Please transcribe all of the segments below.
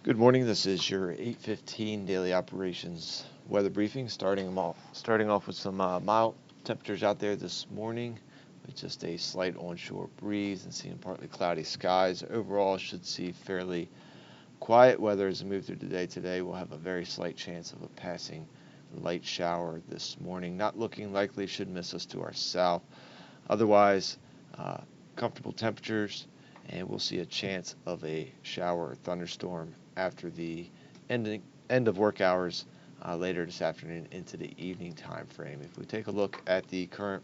Good morning. This is your 8:15 daily operations weather briefing. Starting off with some mild temperatures out there this morning, with just a slight onshore breeze and seeing partly cloudy skies. Overall, should see fairly quiet weather as we move through the day today. We'll have a very slight chance of a passing light shower this morning. Not looking likely. Should miss us to our south. Otherwise, comfortable temperatures, and we'll see a chance of a shower or thunderstorm after the end of work hours later this afternoon into the evening time frame. If we take a look at the current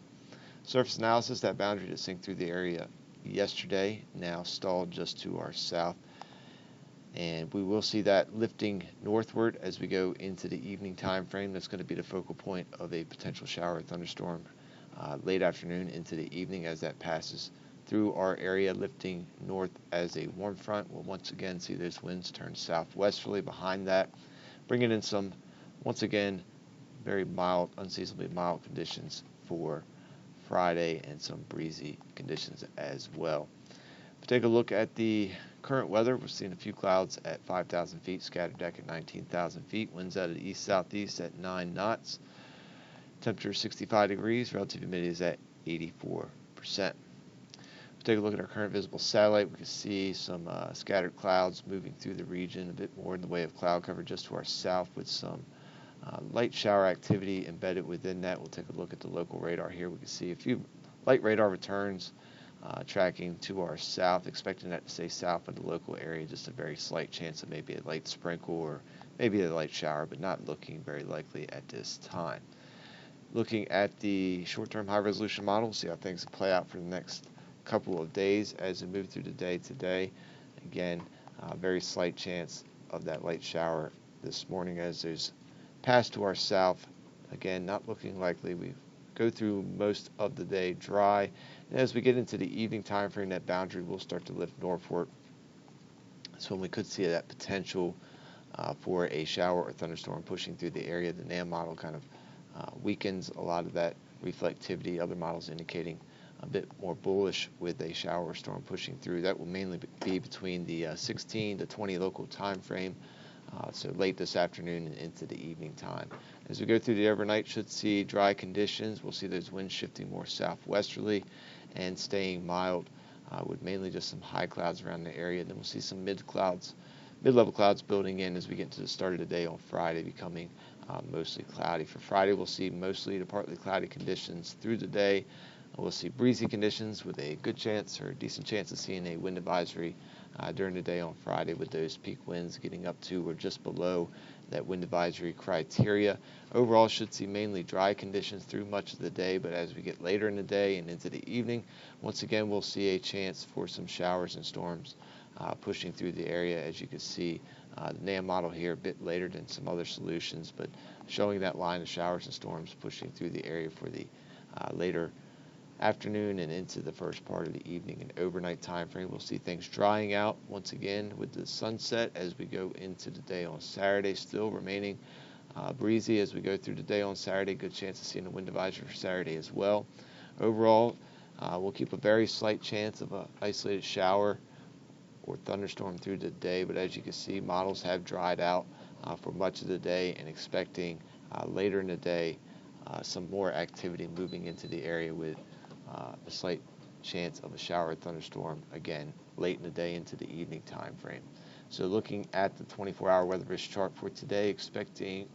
surface analysis, that boundary that synced through the area yesterday now stalled just to our south, and we will see that lifting northward as we go into the evening time frame. That's going to be the focal point of a potential shower or thunderstorm late afternoon into the evening as that passes through our area, lifting north as a warm front. We'll once again see those winds turn southwesterly behind that, bringing in some, once again, very mild, unseasonably mild conditions for Friday and some breezy conditions as well. If we take a look at the current weather, we're seeing a few clouds at 5,000 feet, scattered deck at 19,000 feet, winds out of the east-southeast at 9 knots. Temperature 65 degrees, relative humidity is at 84%. Take a look at our current visible satellite. We can see some scattered clouds moving through the region, a bit more in the way of cloud cover just to our south with some light shower activity embedded within that. We'll take a look at the local radar here. We can see a few light radar returns tracking to our south, expecting that to stay south of the local area. Just a very slight chance of maybe a light sprinkle or maybe a light shower, but not looking very likely at this time. Looking at the short-term high-resolution model, see how things play out for the next couple of days as we move through the day today. Again, very slight chance of that light shower this morning as there's pass to our south. Again, not looking likely. We go through most of the day dry, and as we get into the evening time frame, that boundary will start to lift northward. So when we could see that potential for a shower or thunderstorm pushing through the area, the NAM model kind of weakens a lot of that reflectivity. Other models indicating a bit more bullish with a shower or storm pushing through. That will mainly be between the 16 to 20 local time frame, so late this afternoon and into the evening time. As we go through the overnight, should see dry conditions. We'll see those winds shifting more southwesterly and staying mild with mainly just some high clouds around the area. Then we'll see some mid-level clouds building in as we get into the start of the day on Friday, becoming mostly cloudy. For Friday, we'll see mostly to partly cloudy conditions through the day. We'll see breezy conditions with a good chance or a decent chance of seeing a wind advisory during the day on Friday, with those peak winds getting up to or just below that wind advisory criteria. Overall, should see mainly dry conditions through much of the day, but as we get later in the day and into the evening, once again, we'll see a chance for some showers and storms pushing through the area. As you can see, the NAM model here a bit later than some other solutions, but showing that line of showers and storms pushing through the area for the later afternoon and into the first part of the evening and overnight time frame. We'll see things drying out once again with the sunset as we go into the day on Saturday, still remaining breezy as we go through the day on Saturday. Good chance of seeing a wind advisory for Saturday as well. Overall, we'll keep a very slight chance of an isolated shower or thunderstorm through the day, but as you can see, models have dried out for much of the day, and expecting later in the day some more activity moving into the area with a slight chance of a shower or thunderstorm again late in the day into the evening time frame. So looking at the 24-hour weather risk chart for today, expecting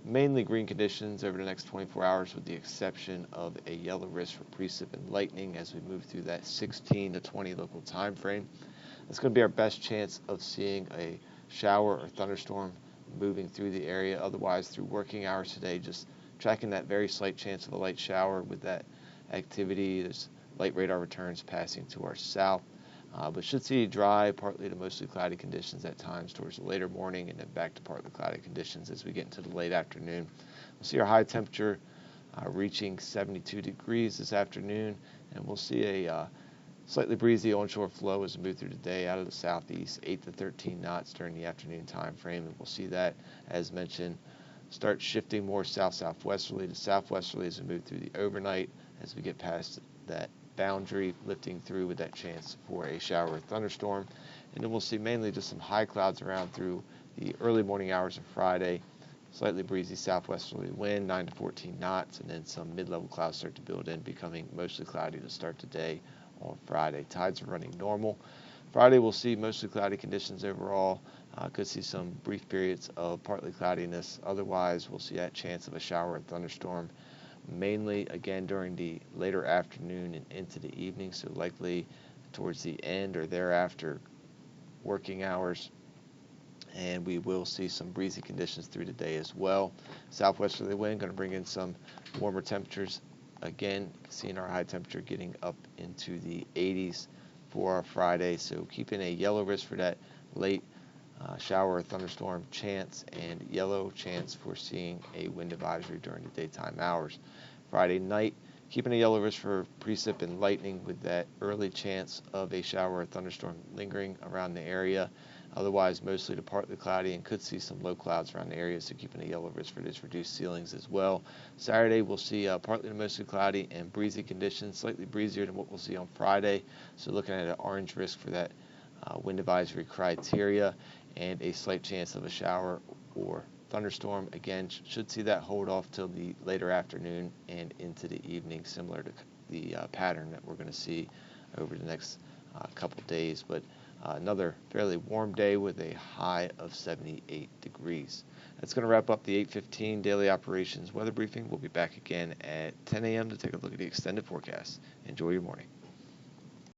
mainly green conditions over the next 24 hours with the exception of a yellow risk for precip and lightning as we move through that 16 to 20 local time frame. That's going to be our best chance of seeing a shower or thunderstorm moving through the area. Otherwise, through working hours today, just tracking that very slight chance of a light shower with that activity. There's light radar returns passing to our south, but should see dry, partly to mostly cloudy conditions at times towards the later morning, and then back to partly cloudy conditions as we get into the late afternoon. We'll see our high temperature reaching 72 degrees this afternoon, and we'll see a slightly breezy onshore flow as we move through the day out of the southeast, 8 to 13 knots during the afternoon time frame, and we'll see that, as mentioned, start shifting more south-southwesterly to southwesterly as we move through the overnight, as we get past that boundary, lifting through with that chance for a shower or thunderstorm. And then we'll see mainly just some high clouds around through the early morning hours of Friday. Slightly breezy southwesterly wind, 9 to 14 knots, and then some mid-level clouds start to build in, becoming mostly cloudy to start the day on Friday. Tides are running normal. Friday we'll see mostly cloudy conditions overall. Could see some brief periods of partly cloudiness. Otherwise, we'll see that chance of a shower or thunderstorm, mainly again during the later afternoon and into the evening, so likely towards the end or thereafter working hours. And we will see some breezy conditions through the day as well. Southwesterly wind going to bring in some warmer temperatures. Again, seeing our high temperature getting up into the 80s for our Friday. So keeping a yellow risk for that late shower or thunderstorm chance, and yellow chance for seeing a wind advisory during the daytime hours. Friday night, keeping a yellow risk for precip and lightning with that early chance of a shower or thunderstorm lingering around the area. Otherwise, mostly to partly cloudy, and could see some low clouds around the area, so keeping a yellow risk for those reduced ceilings as well. Saturday, we'll see partly to mostly cloudy and breezy conditions, slightly breezier than what we'll see on Friday. So looking at an orange risk for that wind advisory criteria, and a slight chance of a shower or thunderstorm. Again, should see that hold off till the later afternoon and into the evening, similar to the pattern that we're going to see over the next couple days. But another fairly warm day with a high of 78 degrees. That's going to wrap up the 8:15 daily operations weather briefing. We'll be back again at 10 a.m. to take a look at the extended forecast. Enjoy your morning.